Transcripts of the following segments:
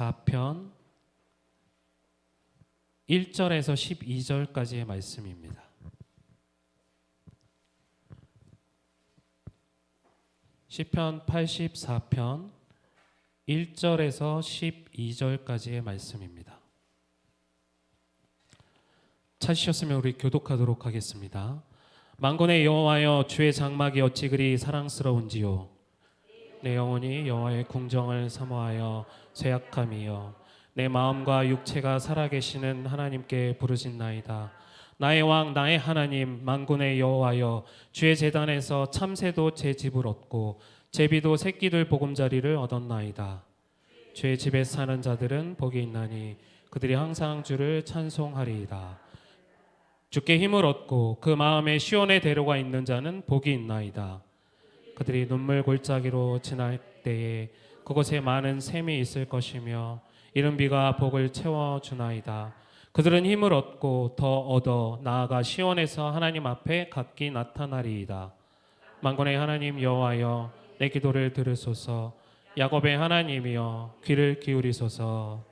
84편 1절에서 12절까지의 말씀입니다. 시편 84편 1절에서 12절까지의 말씀입니다. 찾으셨으면 우리 교독하도록 하겠습니다. 만군의 여호와여, 주의 장막이 어찌 그리 사랑스러운지요. 내 영혼이 여호와의 궁정을 사모하여 쇠약함이여. 내 마음과 육체가 살아계시는 하나님께 부르짖나이다. 나의 왕 나의 하나님 만군의 여호와여, 주의 제단에서 참새도 제 집을 얻고 제비도 새끼들 보금자리를 얻었나이다. 주의 집에 사는 자들은 복이 있나니 그들이 항상 주를 찬송하리이다. 주께 힘을 얻고 그 마음에 시온의 대로가 있는 자는 복이 있나이다. 그들이 눈물 골짜기로 지날 때에 그곳에 많은 샘이 있을 것이며 이른 비가 복을 채워주나이다. 그들은 힘을 얻고 더 얻어 나아가 시온에서 하나님 앞에 각기 나타나리이다. 만군의 하나님 여호와여, 내 기도를 들으소서. 야곱의 하나님이여, 귀를 기울이소서.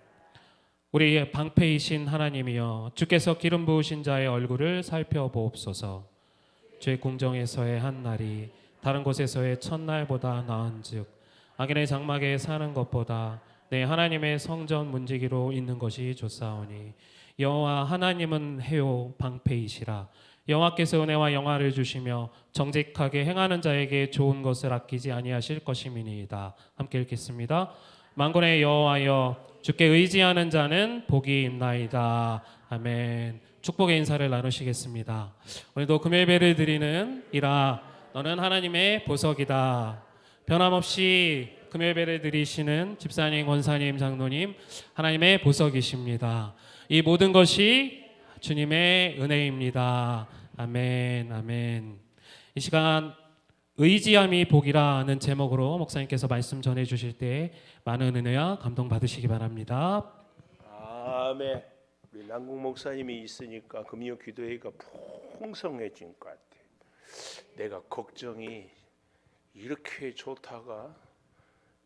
우리의 방패이신 하나님이여, 주께서 기름 부으신 자의 얼굴을 살펴보옵소서. 주의 궁정에서의 한 날이 다른 곳에서의 첫날보다 나은즉 악인의 장막에 사는 것보다 내 하나님의 성전 문지기로 있는 것이 좋사오니 여호와 하나님은 해요 방패이시라. 여호와께서 은혜와 영화를 주시며 정직하게 행하는 자에게 좋은 것을 아끼지 아니하실 것임이니이다. 함께 읽겠습니다. 만군의 여호와여, 주께 의지하는 자는 복이 있나이다. 아멘. 축복의 인사를 나누시겠습니다. 오늘도 금요예배를 드리는 이라 너는 하나님의 보석이다. 변함없이 금요예배를 드리시는 집사님, 권사님, 장로님, 하나님의 보석이십니다. 이 모든 것이 주님의 은혜입니다. 아멘, 아멘. 이 시간 의지함이 복이라는 제목으로 목사님께서 말씀 전해주실 때 많은 은혜와 감동 받으시기 바랍니다. 아멘. 우리 남궁 목사님이 있으니까 금요 기도회가 풍성해진 것 같아. 내가 걱정이 이렇게 좋다가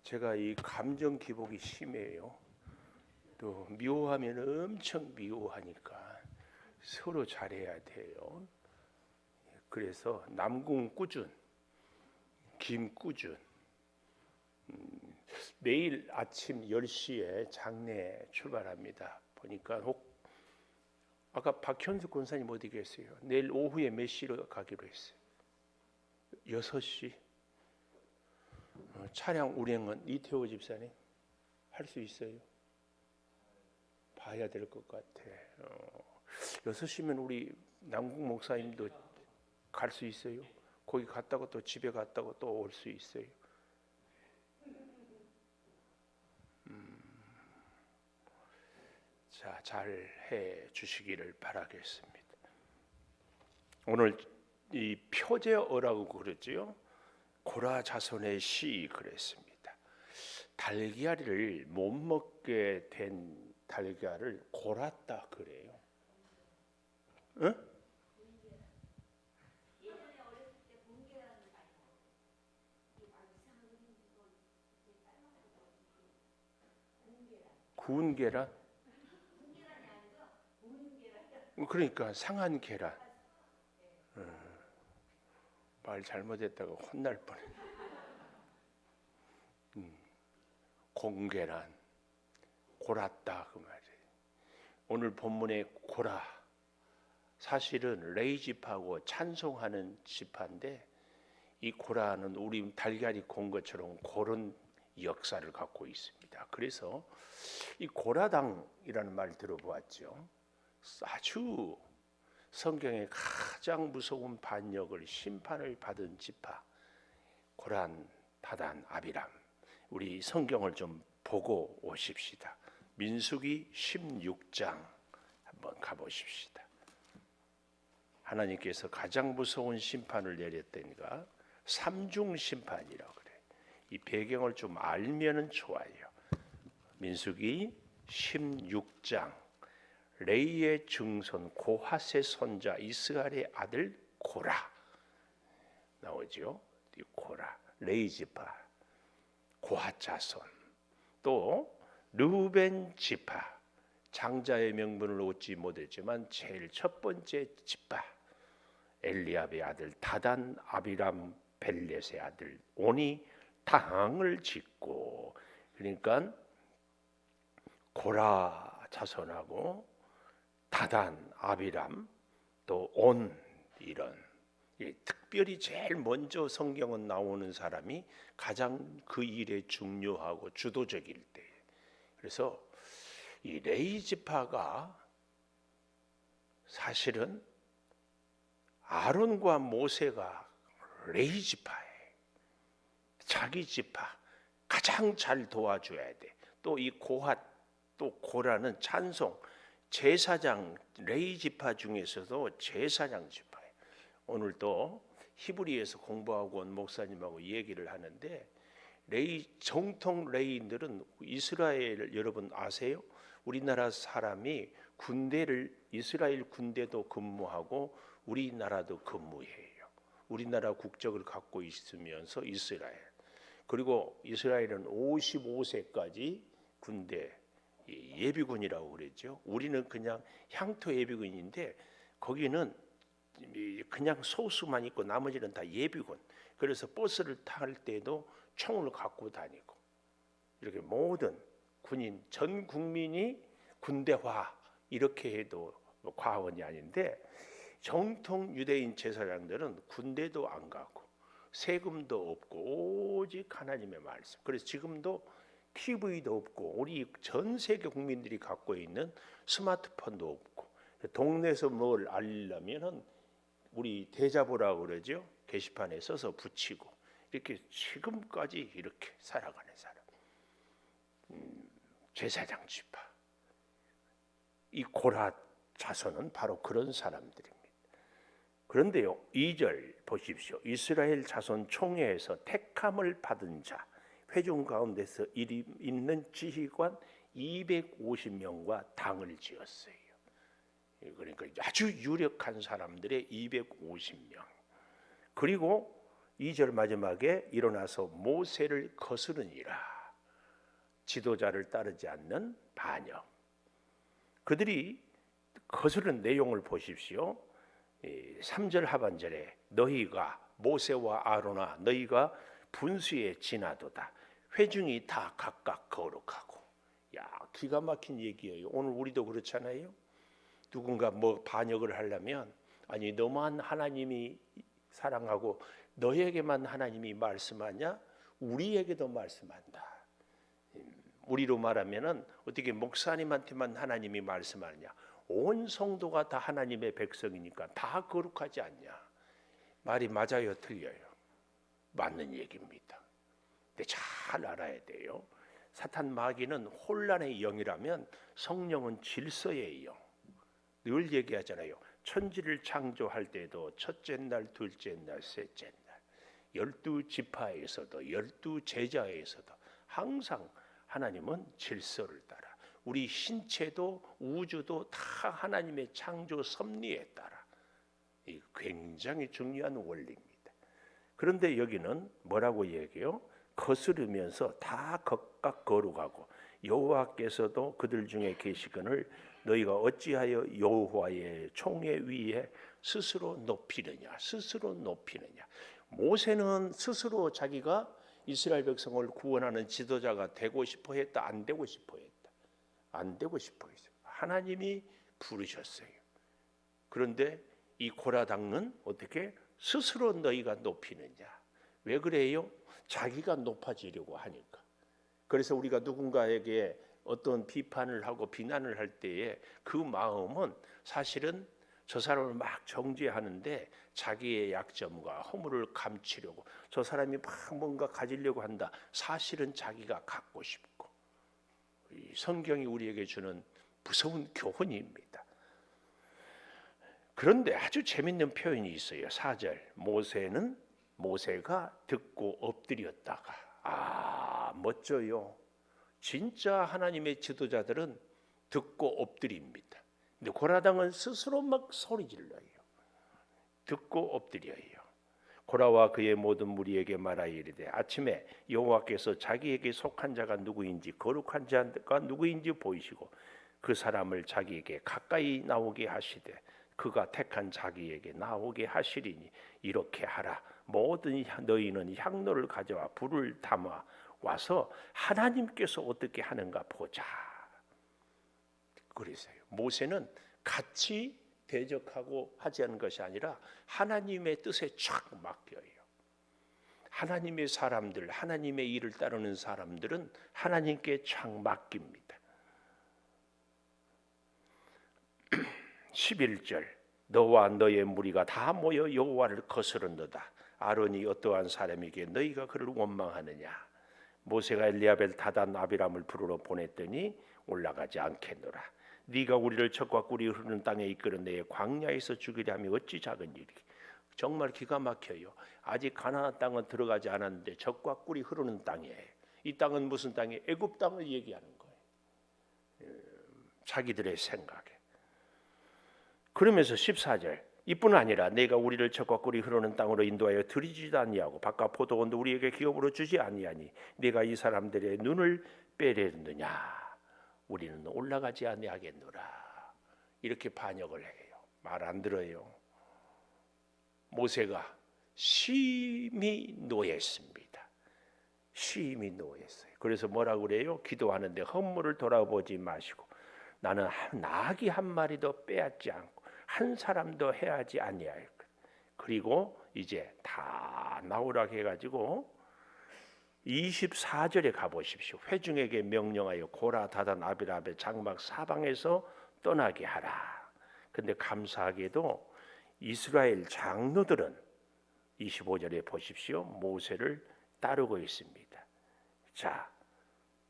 제가 이 감정 기복이 심해요. 또 미워하면 엄청 미워하니까 서로 잘해야 돼요. 그래서 남궁 꾸준, 김 꾸준. 내일 아침 10시에 장례 출발합니다. 보니까 아까 박현수 권사님 어디 계세요? 내일 오후에 몇 시로 가기로 했어요? 6시. 차량 운행은 이태호 집사님 할 수 있어요? 봐야 될 것 같아. 6시면 우리 남궁 목사님도 갈 수 있어요? 거기 갔다가 또 집에 갔다가 또 올 수 있어요? 자, 잘 해 주시기를 바라겠습니다. 오늘 이 표제어라고 그러지요. 고라 자손의 시 그랬습니다. 달걀을 못 먹게 된 달걀을 골았다 그래요. 응? 구운 계란? 그러니까 상한 계란. 말 잘못했다가 혼날 뻔해. 공계란, 골았다 그 말이에요. 오늘 본문의 고라, 사실은 레이지파하고 찬송하는 지파인데 이 고라는 우리 달걀이 곤 것처럼 고른 역사를 갖고 있습니다. 그래서 이 고라당이라는 말 들어보았죠. 아주 성경의 가장 무서운 반역을 심판을 받은 지파 고란, 다단, 아비람. 우리 성경을 좀 보고 오십시다. 민수기 16장 한번 가보십시다. 하나님께서 가장 무서운 심판을 내렸다니까 삼중 심판이라고 그래. 이 배경을 좀 알면은 좋아요. 민수기 16장 레이의 증손 고핫의 손자 이스라엘의 아들 고라 나오죠. 이 고라 레이 지파 고핫 자손 또 르우벤 지파, 장자의 명분을 얻지 못했지만 제일 첫 번째 지파, 엘리압의 아들 다단, 아비람, 벨렛의 아들 온이 당을 짓고, 그러니까 고라 자손하고 다단, 아비람, 또 온, 이런 특별히 제일 먼저 성경은 나오는 사람이 가장 그 일에 중요하고 주도적일 때, 그래서 이 레위 지파가 사실은 아론과 모세가 레위 지파에 자기 지파 가장 잘 도와줘야 돼. 또 이 고핫, 또 고라는 찬송 제사장, 레위 지파 중에서도 제사장 지파예요. 오늘 또 히브리에서 공부하고 온 목사님하고 얘기를 하는데, 정통 레위인들은 이스라엘, 여러분 아세요? 우리나라 사람이 군대를, 이스라엘 군대도 근무하고 우리나라도 근무해요. 우리나라 국적을 갖고 있으면서 이스라엘, 그리고 이스라엘은 55세까지 군대 예비군이라고 그랬죠. 우리는 그냥 향토 예비군인데 거기는 그냥 소수만 있고 나머지는 다 예비군. 그래서 버스를 탈 때도 총을 갖고 다니고, 이렇게 모든 군인 전 국민이 군대화, 이렇게 해도 과언이 아닌데, 정통 유대인 제사장들은 군대도 안 가고 세금도 없고 오직 하나님의 말씀. 그래서 지금도 TV도 없고 우리 전 세계 국민들이 갖고 있는 스마트폰도 없고, 동네에서 뭘 알리려면은 우리 대자보라고 그러죠. 게시판에 써서 붙이고, 이렇게 지금까지 이렇게 살아가는 사람, 제사장 지파, 이 고라 자손은 바로 그런 사람들입니다. 그런데요, 2절 보십시오. 이스라엘 자손 총회에서 택함을 받은 자, 회중 가운데서 있는 지휘관 250명과 당을 지었어요. 그러니까 아주 유력한 사람들의 250명. 그리고 2절 마지막에 일어나서 모세를 거스르니라. 지도자를 따르지 않는 반역. 그들이 거스른 내용을 보십시오. 3절 하반절에 너희가, 모세와 아론아, 너희가 분수에 지나도다. 회중이 다 각각 거룩하고. 야, 기가 막힌 얘기예요. 오늘 우리도 그렇잖아요. 누군가 뭐 반역을 하려면, 아니 너만 하나님이 사랑하고 너에게만 하나님이 말씀하냐? 우리에게도 말씀한다. 우리로 말하면은 어떻게 목사님한테만 하나님이 말씀하느냐? 온 성도가 다 하나님의 백성이니까 다 거룩하지 않냐? 말이 맞아요, 틀려요? 맞는 얘기입니다. 근데 잘 알아야 돼요. 사탄 마귀는 혼란의 영이라면 성령은 질서의 영. 늘 얘기하잖아요. 천지를 창조할 때도 첫째 날, 둘째 날, 셋째 날, 12지파에서도 12제자에서도 항상 하나님은 질서를 따라, 우리 신체도 우주도 다 하나님의 창조 섭리에 따라, 이 굉장히 중요한 원리입니다. 그런데 여기는 뭐라고 얘기해요? 거스르면서 다 각각 거룩하고 여호와께서도 그들 중에 계시거늘 너희가 어찌하여 여호와의 총회 위에 스스로 높이느냐? 스스로 높이느냐? 모세는 스스로 자기가 이스라엘 백성을 구원하는 지도자가 되고 싶어 했다? 안 되고 싶어 했다? 안 되고 싶어 했어요. 하나님이 부르셨어요. 그런데 이 고라당은 어떻게 스스로 너희가 높이느냐? 왜 그래요? 자기가 높아지려고 하니까. 그래서 우리가 누군가에게 어떤 비판을 하고 비난을 할 때에 그 마음은 사실은 저 사람을 막 정죄하는데 자기의 약점과 허물을 감추려고, 저 사람이 막 뭔가 가지려고 한다. 사실은 자기가 갖고 싶고. 이 성경이 우리에게 주는 무서운 교훈입니다. 그런데 아주 재밌는 표현이 있어요. 4절 모세가 듣고 엎드렸다가. 멋져요. 진짜 하나님의 지도자들은 듣고 엎드립니다. 근데 고라당은 스스로 막 소리 질러요. 듣고 엎드려요. 고라와 그의 모든 무리에게 말하여 이르되 아침에 여호와께서 자기에게 속한 자가 누구인지 거룩한 자가 누구인지 보이시고 그 사람을 자기에게 가까이 나오게 하시되 그가 택한 자기에게 나오게 하시리니 이렇게 하라. 모든 너희는 향로를 가져와 불을 담아 와서 하나님께서 어떻게 하는가 보자. 그러세요. 모세는 같이 대적하고 하지 않은 것이 아니라 하나님의 뜻에 촥 맡겨요. 하나님의 사람들, 하나님의 일을 따르는 사람들은 하나님께 촥 맡깁니다. 11절 너와 너의 무리가 다 모여 여호와를 거스른도다. 아론이 어떠한 사람에게 너희가 그를 원망하느냐. 모세가 엘리야벨 다단 아비람을 부르러 보냈더니 올라가지 않겠노라. 네가 우리를 적과 꿀이 흐르는 땅에 이끌어내 광야에서 죽이려 하면 어찌 작은 일이. 정말 기가 막혀요. 아직 가나안 땅은 들어가지 않았는데 적과 꿀이 흐르는 땅이에요. 이 땅은 무슨 땅이에요? 애굽 땅을 얘기하는 거예요. 자기들의 생각에. 그러면서 14절 이뿐 아니라 내가 우리를 적과 꿀이 흐르는 땅으로 인도하여 들이지도 아니하고 바깥 포도원도 우리에게 기업으로 주지 아니하니 네가 이 사람들의 눈을 빼려느냐. 우리는 올라가지 아니하겠노라. 이렇게 반역을 해요. 말 안 들어요. 모세가 심히 노했습니다. 심히 노했어요. 그래서 뭐라고 그래요? 기도하는데 헌물을 돌아보지 마시고 나는 나귀 한 마리도 빼앗지 않고 한 사람도 해하지 아니하여. 그리고 이제 다 나오라 해가지고 24절에 가보십시오. 회중에게 명령하여 고라 다단 아비람의 장막 사방에서 떠나게 하라. 근데 감사하게도 이스라엘 장로들은 25절에 보십시오. 모세를 따르고 있습니다. 자,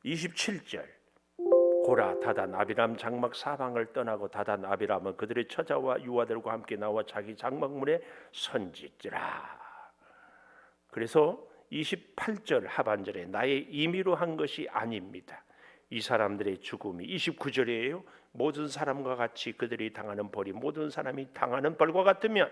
27절 고라 다단 아비람 장막 사방을 떠나고 다단 아비람은 그들의 처자와 유아들과 함께 나와 자기 장막문에 선짓지라. 그래서 28절 하반절에 나의 임의로 한 것이 아닙니다. 이 사람들의 죽음이 29절이에요. 모든 사람과 같이 그들이 당하는 벌이 모든 사람이 당하는 벌과 같으면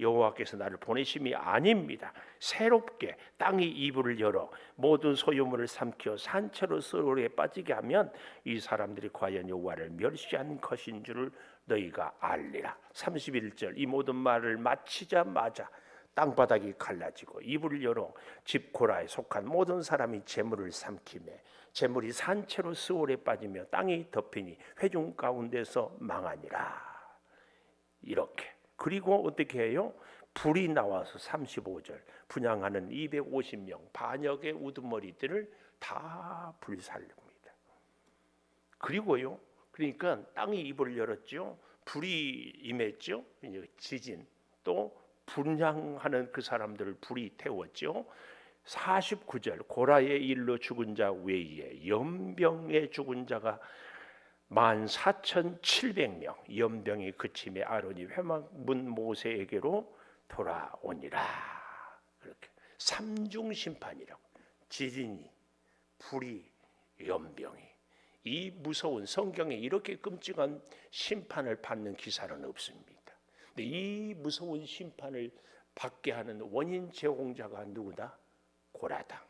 여호와께서 나를 보내심이 아닙니다. 새롭게 땅이 이불을 열어 모든 소유물을 삼켜 산채로 서로에 빠지게 하면 이 사람들이 과연 여호와를 멸시한 것인 줄을 너희가 알리라. 31절 이 모든 말을 마치자마자 땅바닥이 갈라지고 이불을 열어 집고라에 속한 모든 사람이 재물을 삼키매 재물이 산채로 스올에 빠지며 땅이 덮이니 회중 가운데서 망하니라. 이렇게. 그리고 어떻게 해요? 불이 나와서 35절 분향하는 250명 반역의 우두머리들을 다 불살릅니다. 그리고요. 그러니까 땅이 이불을 열었죠. 불이 임했죠. 지진 또 분향하는 그 사람들을 불이 태웠죠. 49절 고라의 일로 죽은 자 외에 연병에 죽은 자가 14,700명 연병이 그침에 아론이 회막문 모세에게로 돌아오니라. 그렇게 삼중 심판이라고 지진이 불이 연병이 이 무서운 성경에 이렇게 끔찍한 심판을 받는 기사는 없습니다. 근데 이 무서운 심판을 받게 하는 원인 제공자가 누구다? 고라당.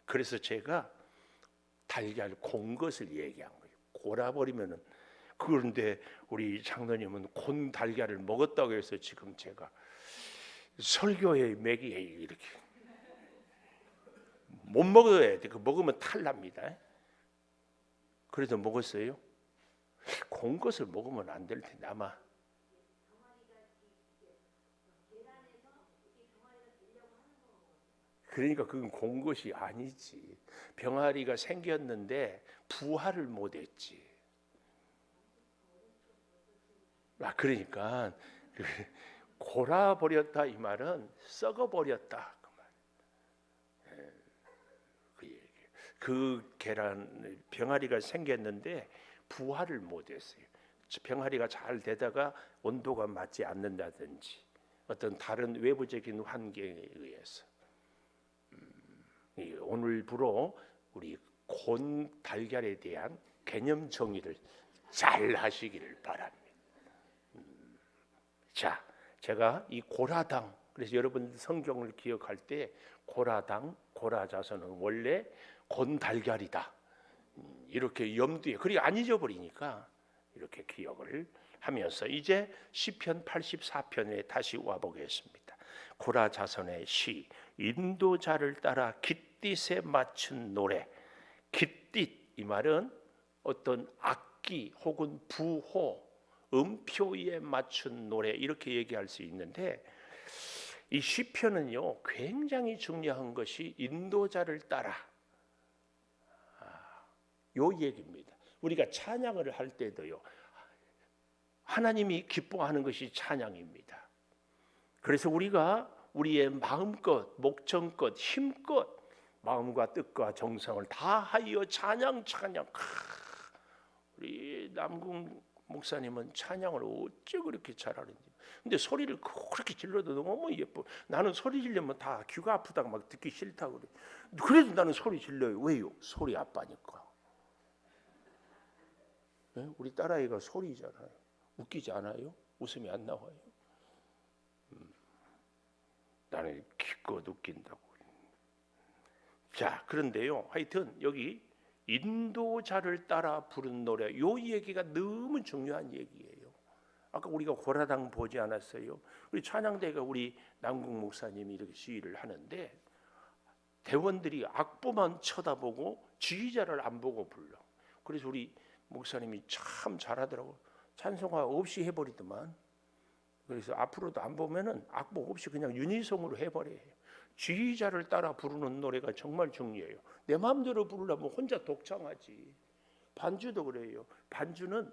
그래서 제가 달걀 곤 것을 얘기한 거예요. 골아버리면은 그런데 우리 장로님은 곤 달걀을 먹었다고 해서 지금 제가 설교에 맥이에요. 이렇게 못 먹어야 돼. 그 먹으면 탈납니다. 그래도 먹었어요. 곤 것을 먹으면 안 될 텐데 아마. 그러니까 그건 곤 것이 아니지. 병아리가 생겼는데 부화를 못했지. 그러니까 골아버렸다 이 말은 썩어버렸다 그 말. 그 얘기. 그 계란 병아리가 생겼는데 부화를 못했어요. 병아리가 잘 되다가 온도가 맞지 않는다든지 어떤 다른 외부적인 환경에 의해서. 오늘부로 우리 곤 달걀에 대한 개념 정의를 잘 하시기를 바랍니다. 자, 제가 이 고라당, 그래서 여러분 성경을 기억할 때 고라당, 고라자손은 원래 곤달걀이다. 이렇게 염두에, 그리 안 잊어버리니까 이렇게 기억을 하면서 이제 시편 84편에 다시 와 보겠습니다. 고라자손의 시, 인도자를 따라 깃딧에 맞춘 노래. 깃딧, 이 말은 어떤 악기 혹은 부호, 음표에 맞춘 노래, 이렇게 얘기할 수 있는데, 이 시편은요 굉장히 중요한 것이 인도자를 따라, 요 얘기입니다. 우리가 찬양을 할 때도요, 하나님이 기뻐하는 것이 찬양입니다. 그래서 우리가 우리의 마음껏, 목청껏, 힘껏 마음과 뜻과 정성을 다하여 찬양. 우리 남궁 목사님은 찬양을 어째 그렇게 잘하는지. 근데 소리를 그렇게 질러도 너무 예뻐. 나는 소리 지르면 다 귀가 아프다고 막 듣기 싫다고 그래. 그래도 나는 소리 질러요. 왜요? 소리 아빠니까. 네? 우리 딸아이가 소리잖아요. 웃기지 않아요? 웃음이 안 나와요. 나는 기껏 웃긴다고. 자, 그런데요, 하여튼 여기 인도자를 따라 부른 노래, 요 얘기가 너무 중요한 얘기예요. 아까 우리가 고라당 보지 않았어요? 우리 찬양대가 우리 남궁 목사님이 이렇게 시위를 하는데 대원들이 악보만 쳐다보고 지휘자를 안 보고 불러. 그래서 우리 목사님이 참 잘하더라고. 찬송가 없이 해버리더만. 그래서 앞으로도 안 보면은 악보 없이 그냥 유니송으로 해버려요. 지휘자를 따라 부르는 노래가 정말 중요해요. 내 마음대로 부르려면 혼자 독창하지. 반주도 그래요. 반주는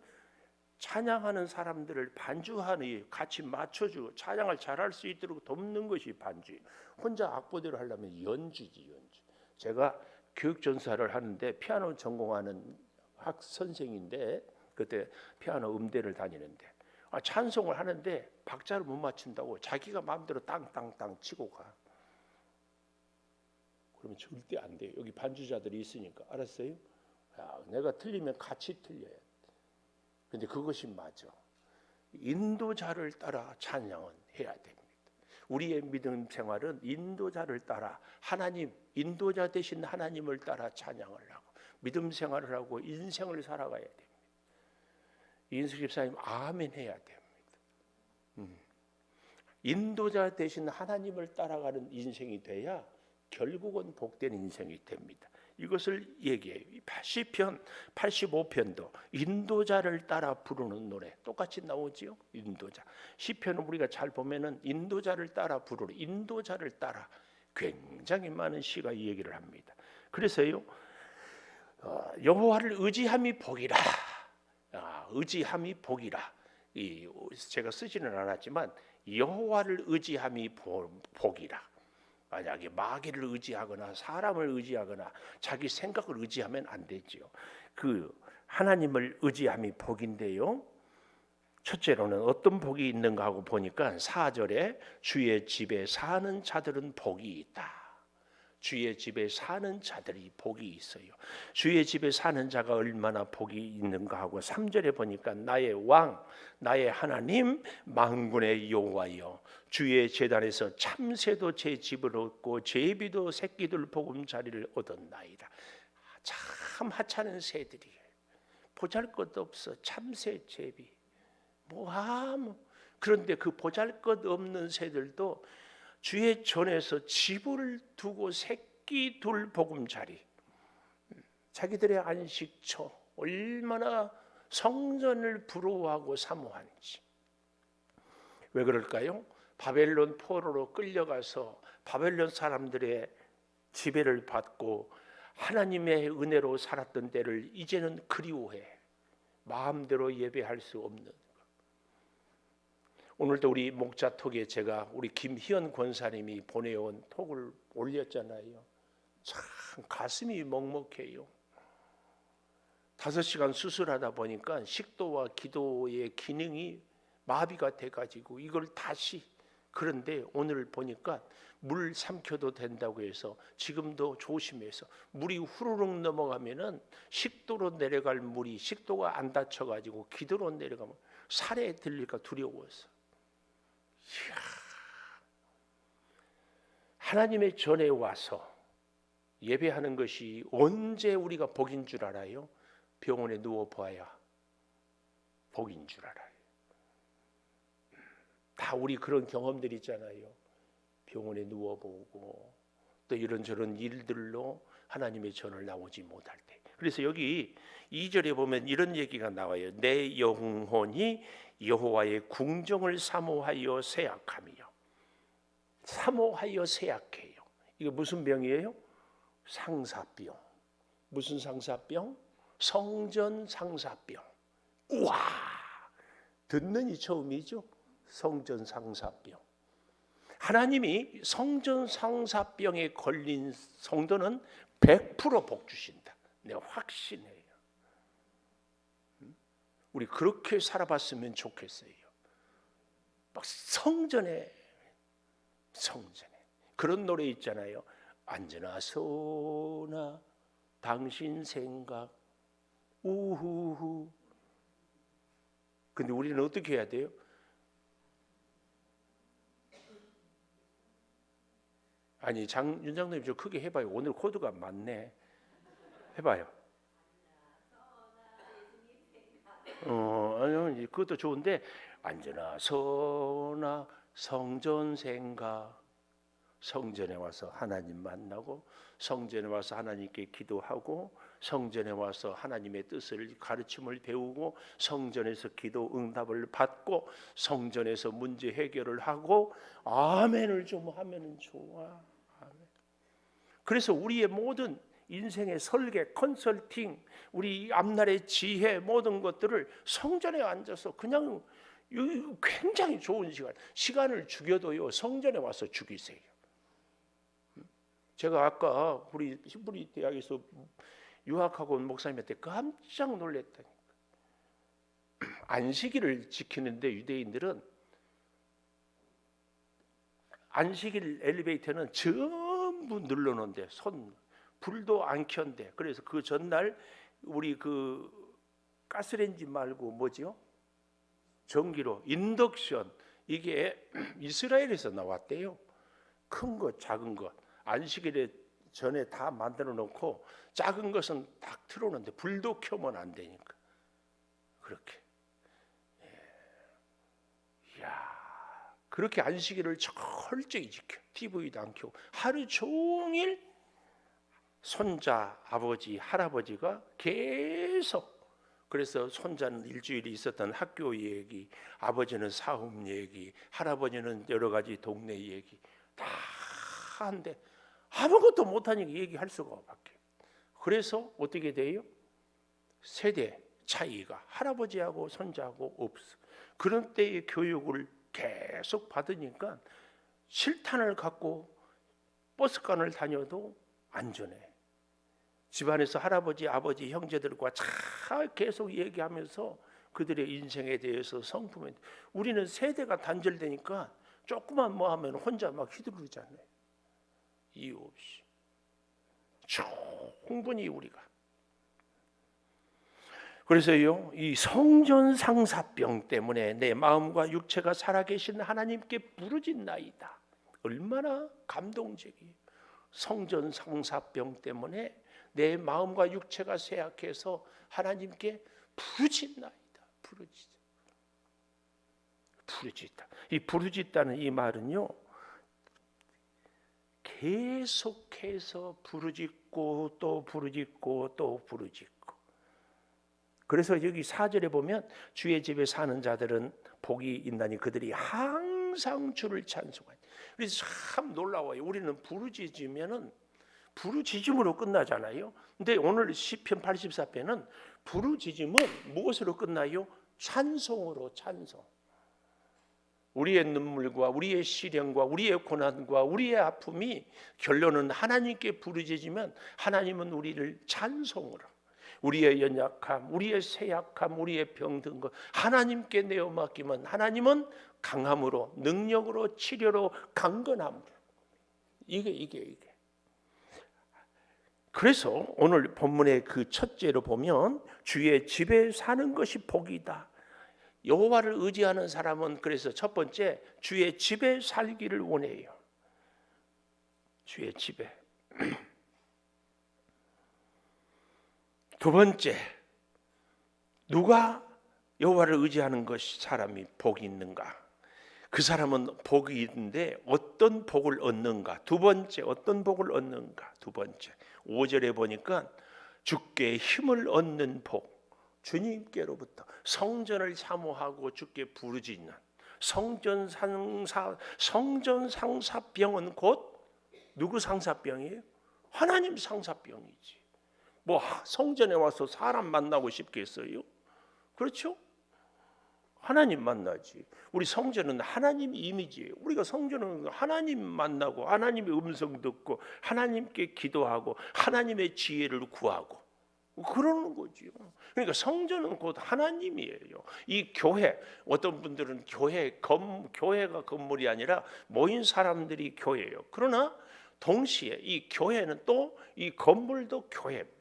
찬양하는 사람들을 반주하니 같이 맞춰주고 찬양을 잘할 수 있도록 돕는 것이 반주. 혼자 악보대로 하려면 연주지, 연주. 제가 교육전사를 하는데 피아노 전공하는 학 선생인데 그때 피아노 음대를 다니는데 찬송을 하는데 박자를 못 맞춘다고 자기가 마음대로 땅땅땅 치고 가. 그러면 절대 안 돼요. 여기 반주자들이 있으니까. 알았어요? 야, 내가 틀리면 같이 틀려야 돼. 근데 그것이 맞아. 인도자를 따라 찬양은 해야 됩니다. 우리의 믿음 생활은 인도자를 따라 하나님, 인도자 되신 하나님을 따라 찬양을 하고 믿음 생활을 하고 인생을 살아가야 됩니다. 이인숙 집사님 아멘 해야 됩니다. 인도자 되신 하나님을 따라가는 인생이 돼야 결국은 복된 인생이 됩니다. 이것을 얘기해요. 시편 85편도 인도자를 따라 부르는 노래 똑같이 나오지요. 인도자. 시편은 우리가 잘 보면은 인도자를 따라 부르는, 인도자를 따라 굉장히 많은 시가 이 얘기를 합니다. 그래서요, 여호와를 의지함이 복이라. 의지함이 복이라. 제가 쓰지는 않았지만 여호와를 의지함이 복이라. 만약에 마귀를 의지하거나 사람을 의지하거나 자기 생각을 의지하면 안 되지요. 그 하나님을 의지함이 복인데요. 첫째로는 어떤 복이 있는가 하고 보니까 4절에 주의 집에 사는 자들은 복이 있다. 주의 집에 사는 자들이 복이 있어요. 주의 집에 사는 자가 얼마나 복이 있는가 하고 3절에 보니까 나의 왕, 나의 하나님, 만군의 여호와여, 주의 제단에서 참새도 제 집을 얻고 제비도 새끼들 보금자리를 얻었나이다. 참 하찮은 새들이 보잘것 없어. 참새, 제비 그런데 그 보잘것 없는 새들도 주의 전에서 집을 두고 새끼 둘 보금자리, 자기들의 안식처, 얼마나 성전을 부러워하고 사모한지. 왜 그럴까요? 바벨론 포로로 끌려가서 바벨론 사람들의 지배를 받고 하나님의 은혜로 살았던 때를 이제는 그리워해. 마음대로 예배할 수 없는. 오늘도 우리 목자톡에 제가 우리 김희연 권사님이 보내온 톡을 올렸잖아요. 참 가슴이 먹먹해요. 5시간 수술하다 보니까 식도와 기도의 기능이 마비가 돼가지고 이걸 다시, 그런데 오늘 보니까 물 삼켜도 된다고 해서 지금도 조심해서, 물이 후루룩 넘어가면은 식도로 내려갈 물이 식도가 안 닫혀가지고 기도로 내려가면 살에 들릴까 두려워서 하나님의 전에 와서 예배하는 것이 언제 우리가 복인 줄 알아요? 병원에 누워봐야 복인 줄 알아요. 다 우리 그런 경험들 있잖아요. 병원에 누워보고 또 이런저런 일들로 하나님의 전을 나오지 못할 때. 그래서 여기 2절에 보면 이런 얘기가 나와요. 내 영혼이 여호와의 궁정을 사모하여 쇠약하며. 사모하여 쇠약해요. 이게 무슨 병이에요? 상사병. 무슨 상사병? 성전 상사병. 우와! 듣는 이 처음이죠. 성전 상사병. 하나님이 성전 상사병에 걸린 성도는 100% 복 주신다. 내가 확신해요. 우리 그렇게 살아봤으면 좋겠어요. 막 성전에 그런 노래 있잖아요. 언제나 소나 당신 생각 우후후. 근데 우리는 어떻게 해야 돼요? 아니 윤 장로님 좀 크게 해봐요. 오늘 코드가 많네. 해봐요. 아니요, 그것도 좋은데 언제나 서나 성전 생각. 성전에 와서 하나님 만나고 성전에 와서 하나님께 기도하고 성전에 와서 하나님의 뜻을 가르침을 배우고 성전에서 기도 응답을 받고 성전에서 문제 해결을 하고 아멘을 좀 하면은 좋아. 아멘. 그래서 우리의 모든 인생의 설계, 컨설팅, 우리 앞날의 지혜 모든 것들을 성전에 앉아서 그냥 굉장히 좋은 시간을 죽여도요 성전에 와서 죽이세요. 제가 아까 우리 히브리 대학에서 유학하고 온 목사님한테 깜짝 놀랐다니까. 안식일을 지키는데 유대인들은 안식일 엘리베이터는 전부 눌러놓은데 불도 안 켠대. 그래서 그 전날 우리 그 가스레인지 말고 뭐죠? 전기로 인덕션 이게 이스라엘에서 나왔대요. 큰 것, 작은 것. 안식일에 전에 다 만들어 놓고 작은 것은 딱 틀어놓는데 불도 켜면 안 되니까 그렇게. 그렇게 안식일을 철저히 지켜. TV도 안 켜고 하루 종일 손자, 아버지, 할아버지가 계속. 그래서 손자는 일주일이 있었던 학교 얘기, 아버지는 사업 얘기, 할아버지는 여러 가지 동네 얘기 다 하는데 아무것도 못하니까 얘기할 수가 밖에. 그래서 어떻게 돼요? 세대 차이가 할아버지하고 손자하고 없어. 그런 때의 교육을 계속 받으니까 실탄을 갖고 버스간을 다녀도 안전해. 집안에서 할아버지, 아버지, 형제들과 잘 계속 얘기하면서 그들의 인생에 대해서 성품에. 우리는 세대가 단절되니까 조그만 뭐 하면 혼자 막 휘두르잖아요. 이유 없이. 충분히 우리가. 그래서요, 이 성전 상사병 때문에 내 마음과 육체가 살아계신 하나님께 부르짖나이다. 얼마나 감동적이에요. 성전 상사병 때문에 내 마음과 육체가 쇠약해서 하나님께 부르짖나이다. 부르짖다. 이 부르짖다는 이 말은요, 계속해서 부르짖고 또 부르짖고 또 부르짖고. 그래서 여기 4절에 보면 주의 집에 사는 자들은 복이 있나니 그들이 항상 주를 찬송하니. 그래서 참 놀라워요. 우리는 부르짖으면은 부르짖음으로 끝나잖아요. 근데 오늘 시편 84편은 부르짖음은 무엇으로 끝나요? 찬송으로. 찬송. 우리의 눈물과 우리의 시련과 우리의 고난과 우리의 아픔이 결론은 하나님께 부르짖으면 하나님은 우리를 찬송으로, 우리의 연약함, 우리의 쇠약함, 우리의 병든 것 하나님께 내어 맡기면 하나님은 강함으로, 능력으로, 치료로, 강건함으로. 이게. 그래서 오늘 본문의 그 첫째로 보면 주의 집에 사는 것이 복이다. 여호와를 의지하는 사람은 그래서 첫 번째 주의 집에 살기를 원해요. 주의 집에. 두 번째, 누가 여호와를 의지하는 것이 사람이 복이 있는가? 그 사람은 복이 있는데 어떤 복을 얻는가? 두 번째, 어떤 복을 얻는가? 두 번째, 5절에 보니까 주께 힘을 얻는 복, 주님께로부터 성전을 사모하고 주께 부르짖는 성전 상사병은 곧 누구 상사병이에요? 하나님 상사병이지. 뭐 성전에 와서 사람 만나고 싶겠어요? 그렇죠? 하나님 만나지. 우리 성전은 하나님 이미지예요. 우리가 성전은 하나님 만나고 하나님의 음성 듣고 하나님께 기도하고 하나님의 지혜를 구하고 그러는 거죠. 그러니까 성전은 곧 하나님이에요. 이 교회, 어떤 분들은 교회가 건물이 아니라 모인 사람들이 교회예요. 그러나 동시에 이 교회는 또 이 건물도 교회입니다.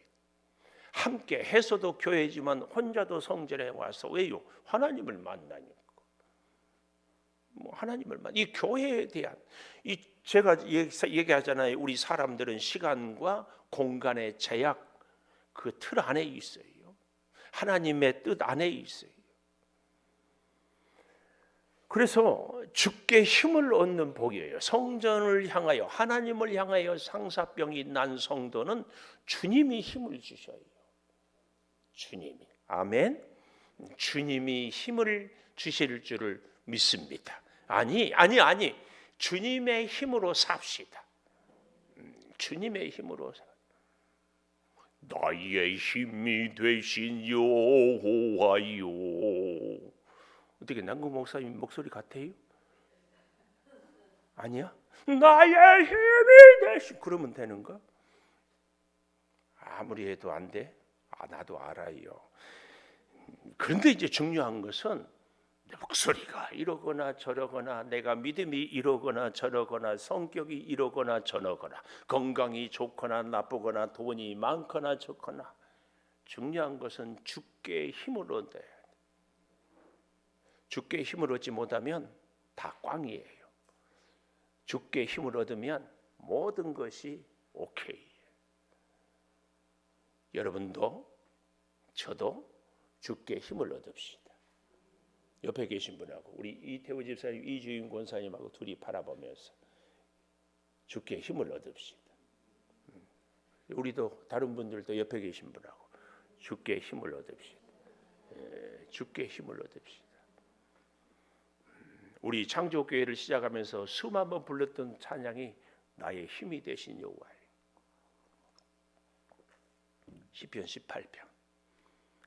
함께 해서도 교회지만 혼자도 성전에 와서 왜요? 하나님을 만나니까. 하나님을 이 교회에 대한 제가 얘기하잖아요. 우리 사람들은 시간과 공간의 제약 그 틀 안에 있어요. 하나님의 뜻 안에 있어요. 그래서 주께 힘을 얻는 복이에요. 성전을 향하여 하나님을 향하여 상사병이 난 성도는 주님이 힘을 주셔요. 주님이. 아멘. 주님이 힘을 주실 줄을 믿습니다. 아니. 주님의 힘으로 삽시다. 주님의 힘으로 나의 힘이 되신 여호와요. 어떻게 남궁 목사님 목소리 같아요? 아니야? 나의 힘이 되신 그러면 되는가? 아무리 해도 안 돼? 나도 알아요. 그런데 이제 중요한 것은 내 목소리가 이러거나 저러거나 내가 믿음이 이러거나 저러거나 성격이 이러거나 저러거나 건강이 좋거나 나쁘거나 돈이 많거나 적거나 중요한 것은 주께 힘을 얻어야 돼. 주께 힘을 얻지 못하면 다 꽝이에요. 주께 힘을 얻으면 모든 것이 오케이. 여러분도 저도 주께 힘을 얻읍시다. 옆에 계신 분하고 우리 이태우 집사님, 이주인 권사님하고 둘이 바라보면서 주께 힘을 얻읍시다. 우리도 다른 분들도 옆에 계신 분하고 주께 힘을 얻읍시다. 주께 힘을 얻읍시다. 우리 창조교회를 시작하면서 수만 번 불렀던 찬양이 나의 힘이 되신 여호와예요. 시편 18편.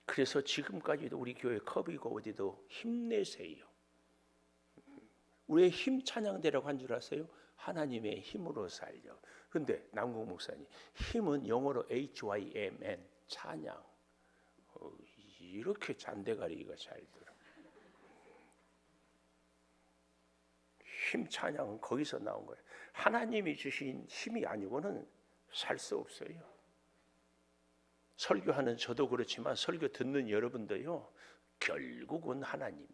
그래서 지금까지도 우리 교회 컵이고 어디도 힘내세요. 우리의 힘 찬양대라고 한 줄 아세요? 하나님의 힘으로 살려. 근데 남궁 목사님, 힘은 영어로 HYMN, 찬양. 이렇게 잔대가리가 잘 들어. 힘 찬양은 거기서 나온 거예요. 하나님이 주신 힘이 아니고는 살 수 없어요. 설교하는 저도 그렇지만 설교 듣는 여러분도요, 결국은 하나님이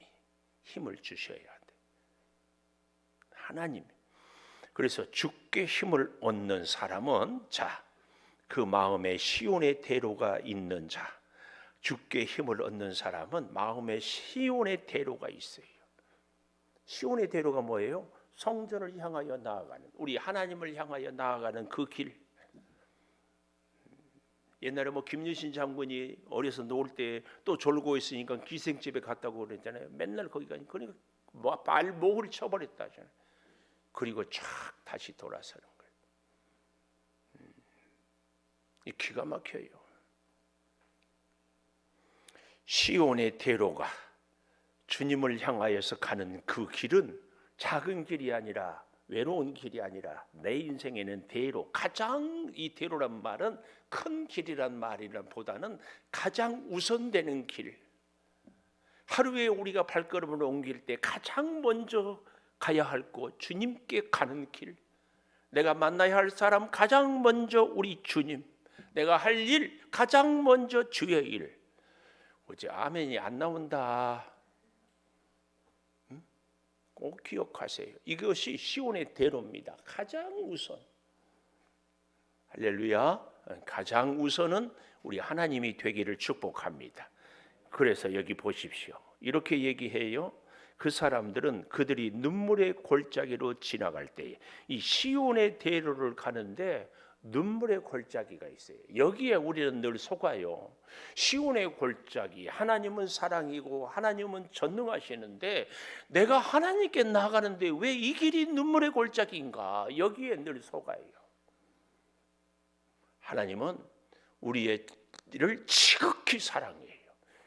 힘을 주셔야 돼. 하나님. 그래서 주께 힘을 얻는 사람은 그 마음에 시온의 대로가 있는 자. 주께 힘을 얻는 사람은 마음에 시온의 대로가 있어요. 시온의 대로가 뭐예요? 성전을 향하여 나아가는, 우리 하나님을 향하여 나아가는 그 길. 옛날에 김유신 장군이 어려서 놀 때 또 졸고 있으니까 기생집에 갔다고 그랬잖아요. 맨날 거기 가니까 그러니까 발목을 쳐버렸다잖아요. 그리고 쫙 다시 돌아서는 거예요. 이 기가 막혀요. 시온의 대로가 주님을 향하여서 가는 그 길은 작은 길이 아니라 외로운 길이 아니라 내 인생에는 대로, 가장 이 대로란 말은 큰 길이란 말이보다는 가장 우선되는 길. 하루에 우리가 발걸음을 옮길 때 가장 먼저 가야 할 곳, 주님께 가는 길. 내가 만나야 할 사람 가장 먼저 우리 주님. 내가 할 일 가장 먼저 주의 일. 어제 아멘이 안 나온다. 꼭 기억하세요. 이것이 시온의 대로입니다. 가장 우선. 할렐루야. 가장 우선은 우리 하나님이 되기를 축복합니다. 그래서 여기 보십시오. 이렇게 얘기해요. 그 사람들은 그들이 눈물의 골짜기로 지나갈 때에 이 시온의 대로를 가는데 눈물의 골짜기가 있어요. 여기에 우리는 늘 속아요. 시온의 골짜기, 하나님은 사랑이고 하나님은 전능하시는데 내가 하나님께 나가는데 왜 이 길이 눈물의 골짜기인가? 여기에 늘 속아요. 하나님은 우리를 지극히 사랑해요.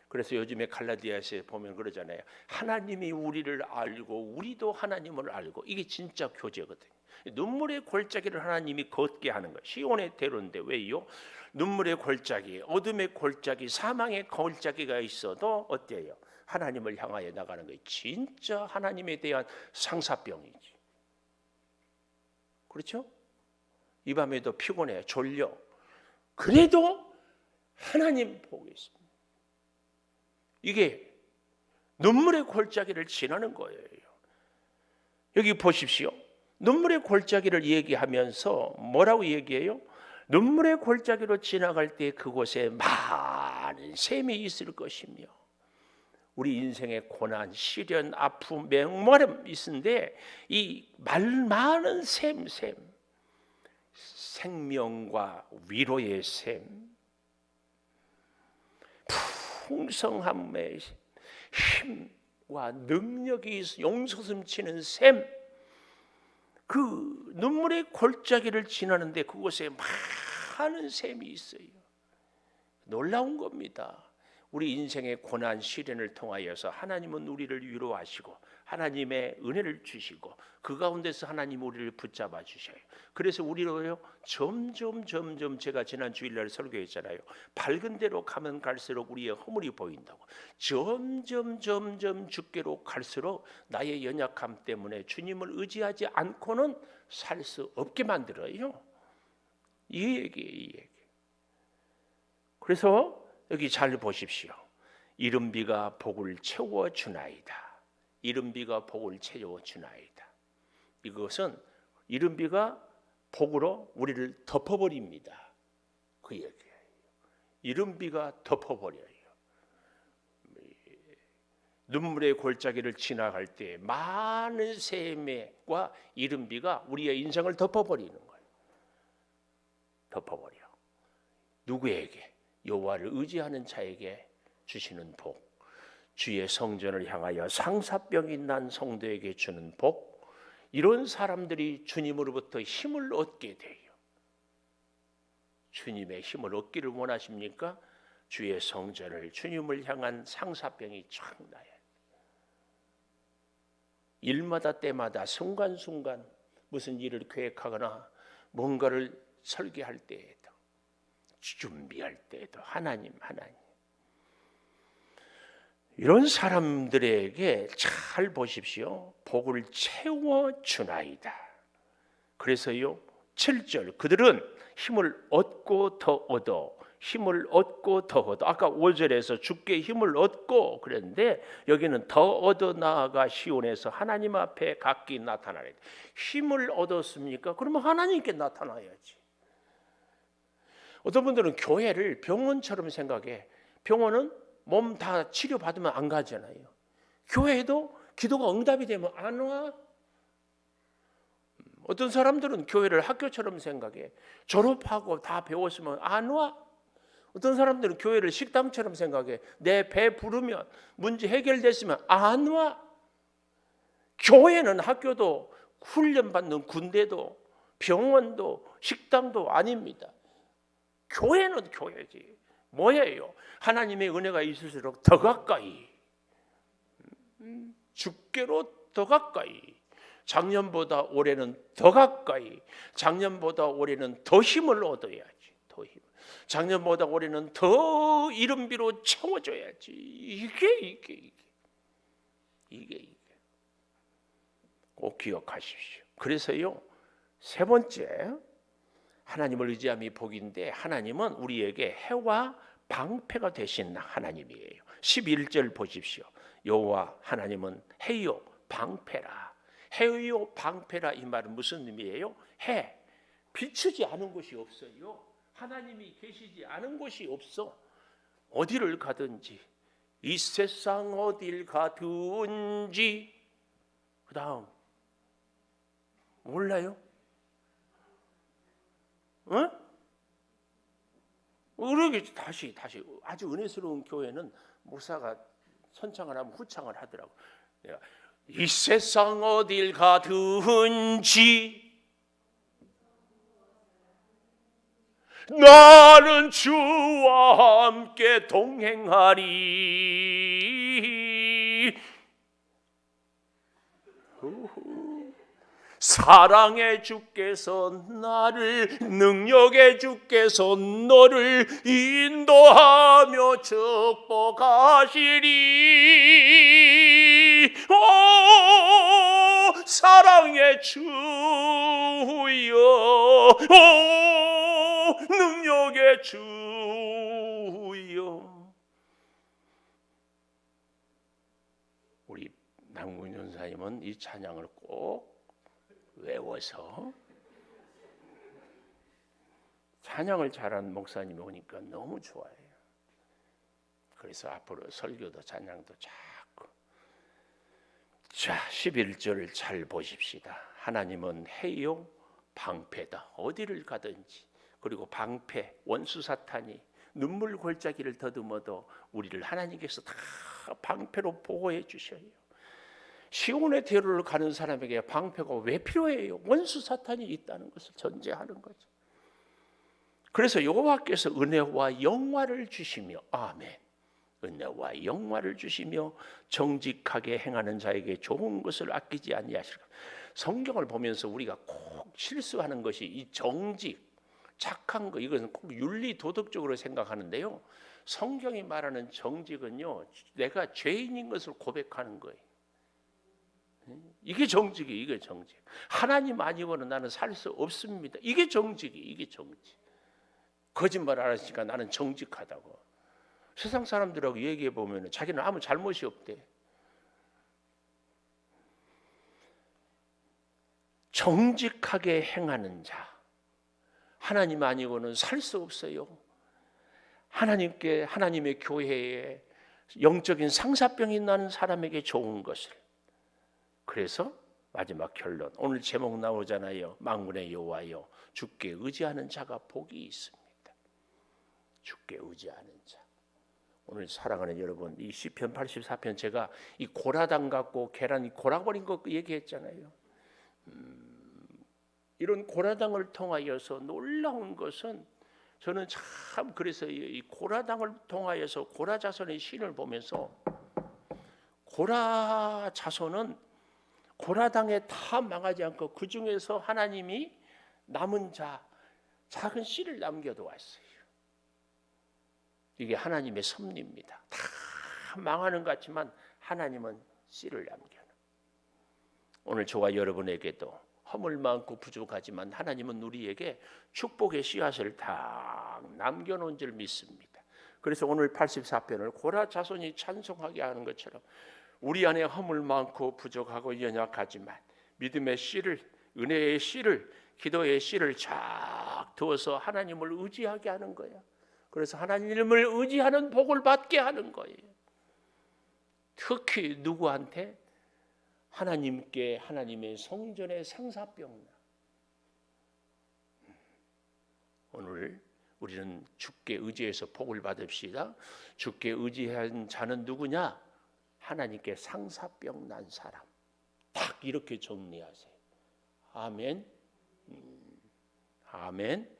그래서 요즘에 갈라디아서에 보면 그러잖아요. 하나님이 우리를 알고 우리도 하나님을 알고. 이게 진짜 교제거든요. 눈물의 골짜기를 하나님이 걷게 하는 거예요. 시온의 대로인데 왜요? 눈물의 골짜기, 어둠의 골짜기, 사망의 골짜기가 있어도 어때요? 하나님을 향하여 나가는 거예요. 진짜 하나님에 대한 상사병이지. 그렇죠? 이 밤에도 피곤해, 졸려. 그래도 하나님 보고 있습니다. 이게 눈물의 골짜기를 지나는 거예요. 여기 보십시오. 눈물의 골짜기를 얘기하면서 뭐라고 얘기해요? 눈물의 골짜기로 지나갈 때 그곳에 많은 샘이 있을 것이며 우리 인생의 고난, 시련, 아픔, 맹모름 있는데 이 많은 샘, 생명과 위로의 샘, 풍성함의 힘과 능력이 용솟음치는 샘, 그 눈물의 골짜기를 지나는데 그곳에 많은 샘이 있어요. 놀라운 겁니다. 우리 인생의 고난 시련을 통하여서 하나님은 우리를 위로하시고 하나님의 은혜를 주시고 그 가운데서 하나님 우리를 붙잡아 주셔요. 그래서 우리로요 점점 제가 지난 주일날 설교했잖아요. 밝은 데로 가면 갈수록 우리의 허물이 보인다고. 점점 주께로 갈수록 나의 연약함 때문에 주님을 의지하지 않고는 살 수 없게 만들어요. 이 얘기. 그래서 여기 잘 보십시오. 이른 비가 복을 채워 주나이다. 이른 비가 복을 채워 주나이다. 이것은 이른 비가 복으로 우리를 덮어버립니다. 그 얘기예요. 이른 비가 덮어버려요. 눈물의 골짜기를 지나갈 때 많은 샘과 이른 비가 우리의 인생을 덮어버리는 거예요. 덮어버려. 누구에게? 여호와를 의지하는 자에게 주시는 복, 주의 성전을 향하여 상사병이 난 성도에게 주는 복, 이런 사람들이 주님으로부터 힘을 얻게 돼요. 주님의 힘을 얻기를 원하십니까? 주의 성전을, 주님을 향한 상사병이 쫙 나요. 일마다 때마다 순간순간 무슨 일을 계획하거나 뭔가를 설계할 때에도 준비할 때에도 하나님 이런 사람들에게 잘 보십시오. 복을 채워 주나이다. 그래서요 7절 그들은 힘을 얻고 더 얻어 힘을 얻고 더 얻어. 아까 5절에서 주께 힘을 얻고 그랬는데 여기는 더 얻어 나아가 시온에서 하나님 앞에 각기 나타나래. 힘을 얻었습니까? 그러면 하나님께 나타나야지. 어떤 분들은 교회를 병원처럼 생각해. 병원은 몸 다 치료받으면 안 가잖아요. 교회도 기도가 응답이 되면 안 와. 어떤 사람들은 교회를 학교처럼 생각해. 졸업하고 다 배웠으면 안 와. 어떤 사람들은 교회를 식당처럼 생각해. 내 배 부르면 문제 해결됐으면 안 와. 교회는 학교도 훈련받는 군대도 병원도 식당도 아닙니다. 교회는 교회지. 뭐예요? 하나님의 은혜가 있을수록 더 가까이, 주께로 더 가까이, 작년보다 올해는 더 가까이, 작년보다 올해는 더 힘을 얻어야지. 더 힘. 작년보다 올해는 더 이른 비로 채워줘야지. 이게 꼭 기억하십시오. 그래서요 세 번째 하나님을 의지함이 복인데 하나님은 우리에게 해와 방패가 되신 하나님이에요. 11절 보십시오. 여호와 하나님은 해요 방패라. 해요 방패라, 이 말은 무슨 의미예요? 해, 비추지 않은 곳이 없어요. 하나님이 계시지 않은 곳이 없어. 어디를 가든지, 이 세상 어딜 가든지. 그 다음 몰라요? 어? 그러게 다시 아주 은혜스러운 교회는 목사가 선창을 하면 후창을 하더라고. 이 세상 어딜 가든지 나는 주와 함께 동행하리. 사랑의 주께서 나를, 능력의 주께서 너를 인도하며 축복하시리. 오, 사랑의 주여, 오, 능력의 주여. 우리 남궁 전사님은 이 찬양을 꼭 외워서, 찬양을 잘하는 목사님이 오니까 너무 좋아요. 그래서 앞으로 설교도 찬양도 자꾸. 자, 11절 잘 보십시다. 하나님은 해요 방패다. 어디를 가든지. 그리고 방패, 원수 사탄이 눈물 골짜기를 더듬어도 우리를 하나님께서 다 방패로 보호해 주셔요. 시온의 대로를 가는 사람에게 방패가 왜 필요해요? 원수 사탄이 있다는 것을 전제하는 거죠. 그래서 여호와께서 은혜와 영화를 주시며, 아멘, 은혜와 영화를 주시며 정직하게 행하는 자에게 좋은 것을 아끼지 아니하시리라. 성경을 보면서 우리가 꼭 실수하는 것이 이 정직, 착한 거, 이것은 꼭 윤리 도덕적으로 생각하는데요, 성경이 말하는 정직은요, 내가 죄인인 것을 고백하는 거예요. 이게 정직이에요. 이게 정직. 하나님 아니고는 나는 살 수 없습니다. 이게 정직이에요. 이게 정직. 거짓말 안 하시니까 나는 정직하다고. 세상 사람들하고 얘기해 보면 자기는 아무 잘못이 없대. 정직하게 행하는 자, 하나님 아니고는 살 수 없어요. 하나님께, 하나님의 교회에 영적인 상사병이 나는 사람에게 좋은 것을. 그래서 마지막 결론, 오늘 제목 나오잖아요. 만군의 여호와여, 주께 의지하는 자가 복이 있습니다. 주께 의지하는 자. 오늘 사랑하는 여러분, 이 시편 84편 제가 이 고라당 갖고 계란이 골아버린 거 얘기했잖아요. 이런 고라당을 통하여서 놀라운 것은, 저는 참 그래서 이 고라당을 통하여서 고라 자손의 신을 보면서, 고라 자손은 고라당에 다 망하지 않고 그 중에서 하나님이 남은 자, 작은 씨를 남겨두었어요. 이게 하나님의 섭리입니다. 다 망하는 것 같지만 하나님은 씨를 남겨놔. 오늘 저와 여러분에게도 허물 많고 부족하지만 하나님은 우리에게 축복의 씨앗을 다 남겨놓은 줄 믿습니다. 그래서 오늘 84편을 고라 자손이 찬송하게 하는 것처럼 우리 안에 허물 많고 부족하고 연약하지만 믿음의 씨를, 은혜의 씨를, 기도의 씨를 쫙 두어서 하나님을 의지하게 하는 거예요. 그래서 하나님을 의지하는 복을 받게 하는 거예요. 특히 누구한테? 하나님께, 하나님의 성전에 상사병나. 오늘 우리는 주께 의지해서 복을 받읍시다. 주께 의지한 자는 누구냐? 하나님께 상사병 난 사람. 딱 이렇게 정리하세요. 아멘. 아멘.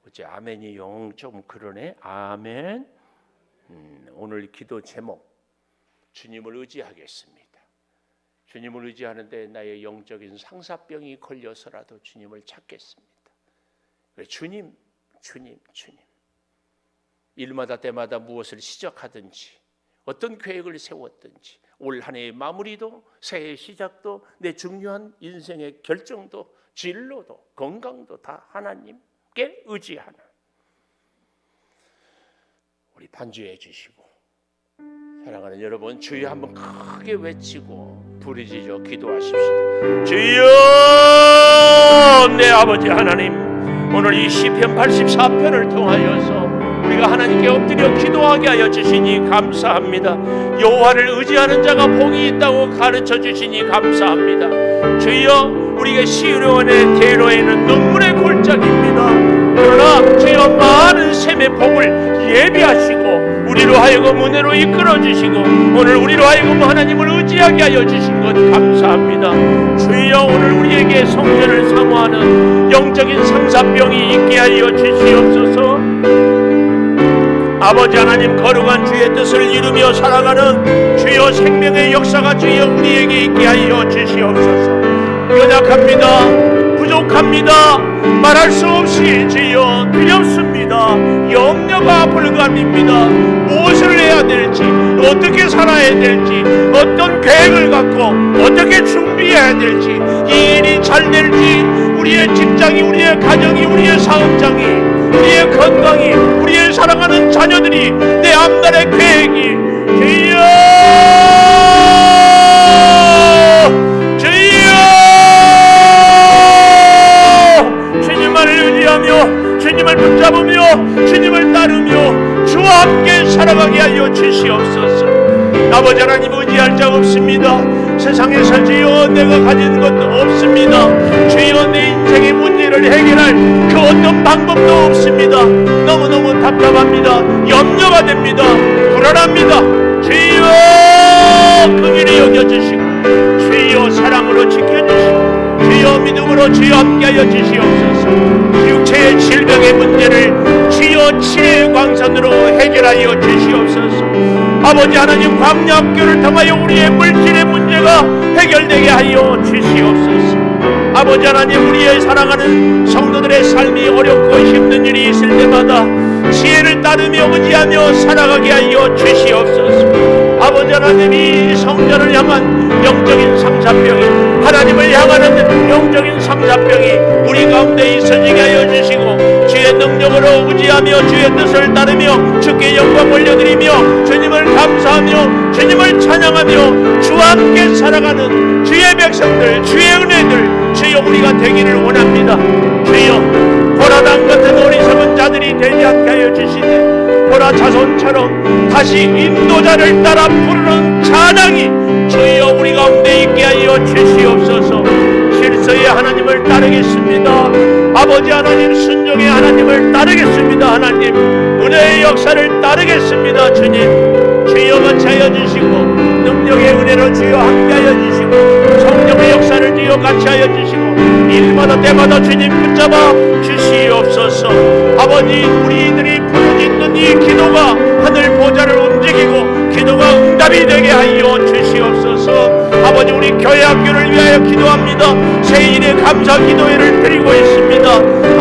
어째 아멘이 영 좀 그러네. 아멘. 오늘 기도 제목, 주님을 의지하겠습니다. 주님을 의지하는데 나의 영적인 상사병이 걸려서라도 주님을 찾겠습니다. 주님, 주님, 주님. 일마다 때마다 무엇을 시작하든지, 어떤 계획을 세웠든지, 올 한 해의 마무리도, 새해의 시작도, 내 중요한 인생의 결정도, 진로도, 건강도 다 하나님께 의지하는, 우리 반주해 주시고 사랑하는 여러분, 주여 한번 크게 외치고 부르짖어 기도하십시다. 주여, 내 아버지 하나님, 오늘 이 시편 84편을 통하여서 우리가 하나님께 엎드려 기도하게 하여 주시니 감사합니다. 여호와를 의지하는 자가 복이 있다고 가르쳐 주시니 감사합니다. 주여, 우리가 시온의 대로에는 눈물의 골짜기입니다. 그러나 주여, 많은 샘의 복을 예비하시고 우리로 하여금 은혜로 이끌어 주시고 오늘 우리로 하여금 하나님을 의지하게 하여 주신 것 감사합니다. 주여, 오늘 우리에게 성전을 사모하는 영적인 상사병이 있게 하여 주시옵소서. 아버지 하나님, 거룩한 주의 뜻을 이루며 살아가는 주여 생명의 역사가 주여 우리에게 있게 하여 주시옵소서. 연약합니다. 부족합니다. 말할 수 없이 주여 두렵습니다. 염려가 불가합니다. 무엇을 해야 될지, 어떻게 살아야 될지, 어떤 계획을 갖고 어떻게 준비해야 될지, 이 일이 잘 될지, 우리의 직장이, 우리의 가정이, 우리의 사업장이, 우리의 건강이, 우리의 사랑하는 자녀들이, 내 앞날의 계획이 주여, 주님을 의지하며 주님을 붙잡으며 주님을 따르며 주와 함께 살아가게 하여 주시옵소서. 아버지 하나님, 의지할 자 없습니다. 세상에서 주여 내가 가진 것도 없습니다. 주여, 내 인생의 문제를 해결할 그 어떤 방법도 없습니다. 너무너무 답답합니다. 염려가 됩니다. 불안합니다. 주여, 긍휼히 여겨주시고 주여 사랑으로 지켜주시고 주여 믿음으로 주여 함께하여 주시옵소서. 육체의 질병의 문제를 주여 치료의 광선으로 해결하여 주시옵소서. 아버지 하나님, 광야학교를 통하여 우리의 물질의 문제가 해결되게 하여 주시옵소서. 아버지 하나님, 우리의 사랑하는 성도들의 삶이 어렵고 힘든 일이 있을 때마다 지혜를 따르며 의지하며 살아가게 하여 주시옵소서. 아버지 하나님, 이 성전을 향한 영적인 상사병이, 하나님을 향하는 영적인 상사병이 우리 가운데 있어지게 하여 주시고 주의 능력으로 의지하며 주의 뜻을 따르며 주께 영광 올려드리며 주님을 감사하며 주님을 찬양하며 주와 함께 살아가는 주의 백성들, 주의 은혜들 주여 우리가 되기를 원합니다. 주여, 고라당 같은 어리석은 자들이 되지 않게 하여 주시되 고라 자손처럼 다시 인도자를 따라 부르는 찬양이 주여 우리 가운데 있게 하여 주시옵소서. 실서의 하나님을 따르겠습니다. 아버지 하나님, 순종의 하나님을 따르겠습니다. 하나님, 은혜의 역사를 따르겠습니다. 주님, 주여 같이 하여 주시고 능력의 은혜로 주여 함께하여 주시고 성령의 역사를 주여 같이 하여 주시고 일마다 때마다 주님 붙잡아 주시옵소서. 아버지, 우리들이 부르짖는 이 기도가 하늘 보좌를 움직이고 기도가 응답이 되게 하여 주시옵소서. 아버지, 우리 교회 학교를 위하여 기도합니다. 새일의 감사 기도회를 드리고 있습니다.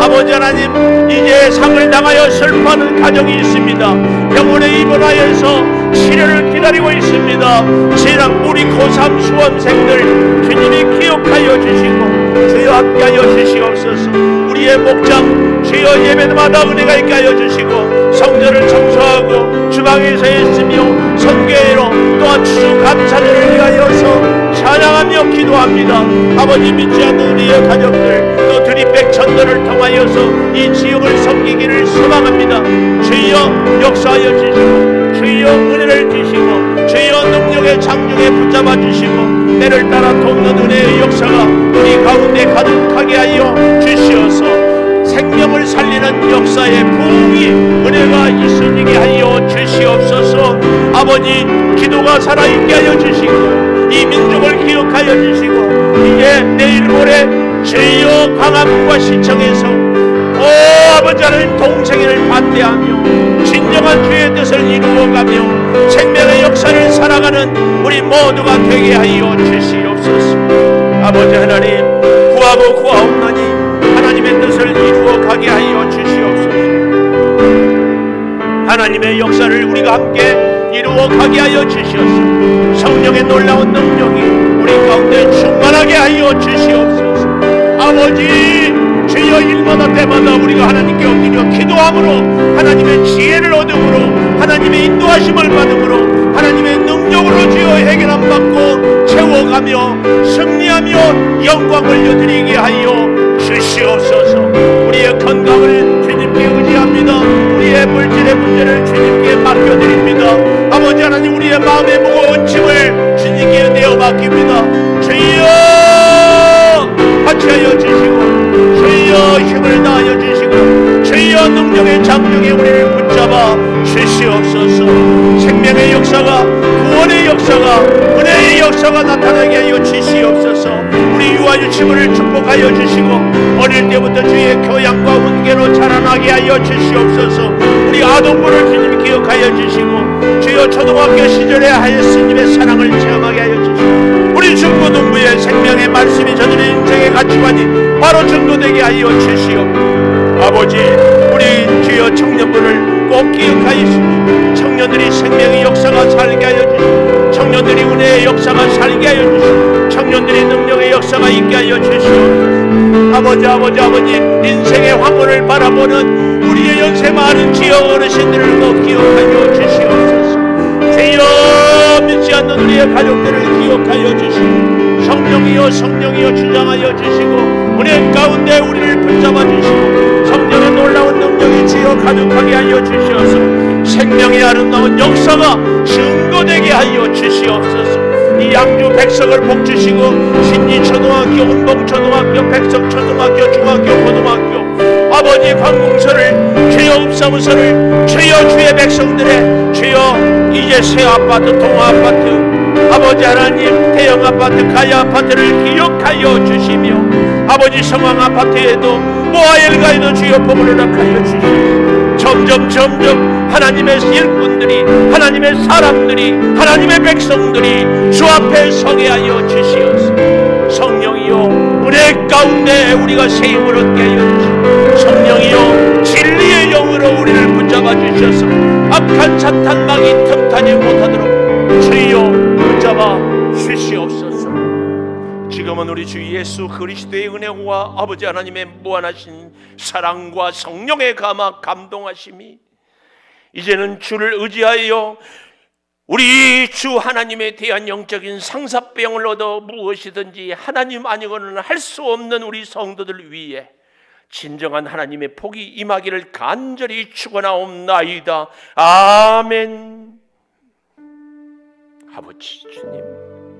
아버지 하나님, 이제 상을 당하여 슬퍼하는 가정이 있습니다. 병원에 입원하여서 치료를 기다리고 있습니다. 신앙 우리 고3 수험생들 주님이 기억하여 주시고 주여 함께하여 주시옵소서. 우리의 목장 주여 예배마다 은혜가 있게 하여 주시고 성전을 청소하고 주방에서 있으며 선교회로 또한 추수감사절을 위하여서 찬양하며 기도합니다. 아버지, 믿지 않는 우리의 가족들 또 드립백 전도를 통하여서 이 지역을 섬기기를 소망합니다. 주여 역사하여 주시고 주여 은혜를 주시고 주여 능력의 장중에 붙잡아 주시고 때를 따라 돕는 은혜의 역사가 우리 가운데 가득하게 하여 주시어서 생명을 살리는 역사의 부흥이 은혜가 있어지게 하여 주시옵소서. 아버지, 기도가 살아있게 하여 주시고 이 민족을 기억하여 주시고 이제 내일 모레 주여 광화문과 시청에서 아버지 하나님 동생회를 반대하며 진정한 주의 뜻을 이루어가며 생명의 역사를 살아가는 우리 모두가 되게 하여 주시옵소서. 아버지 하나님, 구하고 구하옵나니 하나님의 뜻을 이루어가게 하여 주시옵소서. 하나님의 역사를 우리가 함께 이루어가게 하여 주시옵소서. 성령의 놀라운 능력이 우리 가운데 충만하게 하여 주시옵소서. 아버지, 주여 일마다 때마다 우리가 하나님께 엎드려 기도함으로 하나님의 지혜를 얻음으로 하나님의 인도하심을 받음으로 하나님의 능력으로 주여 해결함 받고 채워가며 승리하며 영광 올려드리게 하여 주시옵소서. 우리의 건강을 주님께 의지합니다. 우리의 물질의 문제를 주님께 맡겨드립니다. 아버지 하나님, 우리의 마음의 무거운 짐을 주님께 내어 맡깁니다. 주여 같이 하여 주시고, 주여 힘을 다하여 주시고, 주여 능력의 장중에 우리를 붙잡아 주시옵소서. 생명의 역사가, 구원의 역사가, 은혜의 역사가 나타나게 하여 주시옵소서. 우리 유아유치부를 축복하여 주시고, 어릴 때부터 주의 교양과 훈계로 자라나게 하여 주시옵소서. 우리 아동부를 주님 기억하여 주시고, 주여 초등학교 시절에 하였으님의 사랑을 체험하게 하여 주시고, 우리 중고등부의 생명의 말씀이 저들의 인생의 가치관이 바로 전도되게 하여 주시옵소서. 아버지, 우리 주여 청년부를 꼭 기억하여 주시고, 청년들이 생명의 역사가 살게 하여 주시고, 청년들이 은혜의 역사가 살게 하여 주시고, 청년들이 능력의 역사가 있게 하여 주시옵소서. 아버지, 인생의 황혼을 바라보는 우리의 연세 많은 지어 어르신들을 꼭 기억하여 주시옵소서. 주여 믿지 않는 우리의 가족들을 기억하여 주시고, 성령이여 주장하여 주시고, 은혜 가운데 우리를 붙잡아 주시고, 성령의 놀라운 능력이 주여 가득하게 하여 주시옵소서. 생명의 아름다운 역사가 증거되게 하여 주시옵소서. 이 양주 백석을 복주시고, 신리초등학교, 운봉초등학교, 백석초등학교, 중학교, 고등학교, 아버지 관공서를, 주여 읍사무소를, 주여 주의 백성들의 주여 이제 새 아파트, 동아아파트, 아버지 하나님 대형 아파트, 가야 아파트를 기억하여 주시며, 아버지 성황 아파트에도 모아엘가에도 주여 복을 허락하여 주시고, 점점 하나님의 일꾼들이, 하나님의 사람들이, 하나님의 백성들이 주 앞에 서게 하여 주시옵소서. 성령이여 은혜 가운데 우리가 새 힘을 얻게 하여 주시고, 성령이여 진리의 영으로 우리를 붙잡아 주셔서 악한 사탄 막이 틈타지 못하도록 주여 붙잡아 주시옵소서. 지금은 우리 주 예수 그리스도의 은혜와 아버지 하나님의 무한하신 사랑과 성령의 감동하심이 이제는 주를 의지하여 우리 주 하나님에 대한 영적인 상사병을 얻어 무엇이든지 하나님 아니고는 할 수 없는 우리 성도들 위해 진정한 하나님의 복이 임하기를 간절히 축원하옵나이다. 아멘. 아버지 주님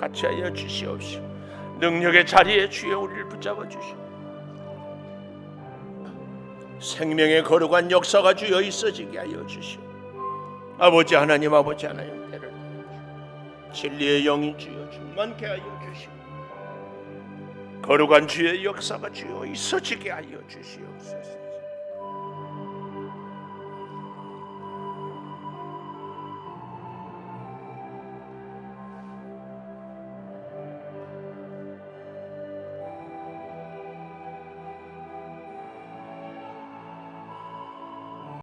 같이 하여 주시옵시오. 능력의 자리에 주여 우리를 붙잡아 주시오. 생명의 거룩한 역사가 주여 있어지게 하여 주시오. 아버지 하나님 때를 진리의 영이 주여 충만케 하여 주시오. 거룩한 주의 역사가 주여 있어지게 하여 주시옵소서.